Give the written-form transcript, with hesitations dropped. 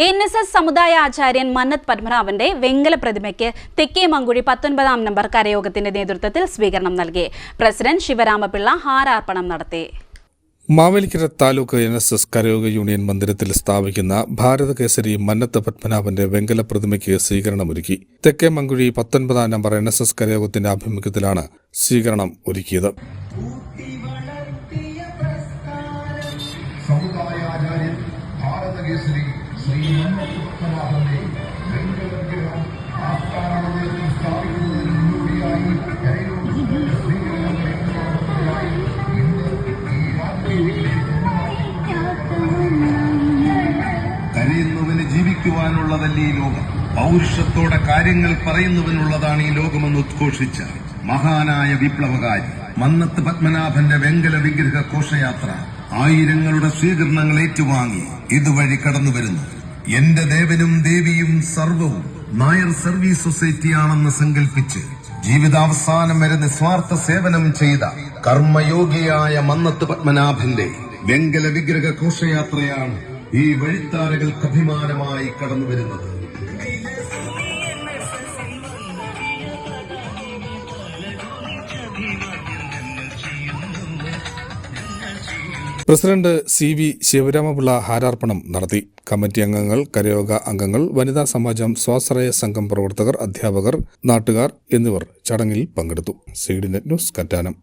NSS സമുദായ ആചാര്യൻ മന്നത്ത് പത്മനാഭന്റെ വെങ്കല പ്രതിമയ്ക്ക് തെക്കേ മങ്കുഴി 19-ാം നമ്പർ കരയോഗത്തിന്റെ നേതൃത്വത്തിൽ സ്വീകരണം നൽകി. പ്രസിഡന്റ് ശിവരാമപിള്ള ഹാരാർപ്പണം നടത്തി. മാവേലിക്കര താലൂക്ക് NSS കരയോഗ യൂണിയൻ മന്ദിരത്തിൽ സ്ഥാപിക്കുന്ന ഭാരതകേസരി മന്നത്ത് പത്മനാഭന്റെ വെങ്കല പ്രതിമയ്ക്ക് സ്വീകരണമൊരുക്കി. തെക്കേ മങ്കുഴി 19-ാം നമ്പർ NSS കരയോഗത്തിന്റെ ആഭിമുഖ്യത്തിലാണ് സ്വീകരണം ഒരുക്കിയത്. കരയുന്നവന് ജീവിക്കുവാനുള്ളതല്ല ഈ ലോകം, പൗരുഷത്തോടെ കാര്യങ്ങൾ പറയുന്നവനുള്ളതാണ് ഈ ലോകമെന്ന് ഉദ്ഘോഷിച്ച മഹാനായ വിപ്ലവകാരി മന്നത്ത് പത്മനാഭന്റെ വെങ്കല വിഗ്രഹ ഘോഷയാത്ര ആയിരങ്ങളുടെ സ്വീകരണങ്ങൾ ഏറ്റുവാങ്ങി ഇതുവഴി കടന്നുവരുന്നു. എന്റെ ദേവനും ദേവിയും സർവവും നായർ സർവീസ് സൊസൈറ്റിയാണെന്ന് സങ്കല്പിച്ച് ജീവിതാവസാനം വരെ നിസ്വാർത്ഥ സേവനം ചെയ്ത കർമ്മയോഗിയായ മന്നത്ത് പത്മനാഭന്റെ വെങ്കല വിഗ്രഹ ഘോഷയാത്രയാണ് ഈ വഴിത്താരകൾക്ക് അഭിമാനമായി കടന്നുവരുന്നത്. പ്രസിഡന്റ് CV ശിവരാമപിള്ള ഹാരാർപ്പണം നടത്തി. കമ്മിറ്റി അംഗങ്ങൾ, കരയോഗ അംഗങ്ങൾ, വനിതാ സമാജം, സ്വാശ്രയ സംഘം പ്രവർത്തകർ, അധ്യാപകർ, നാട്ടുകാർ എന്നിവർ ചടങ്ങിൽ പങ്കെടുത്തു. CDNet news, Kattanam.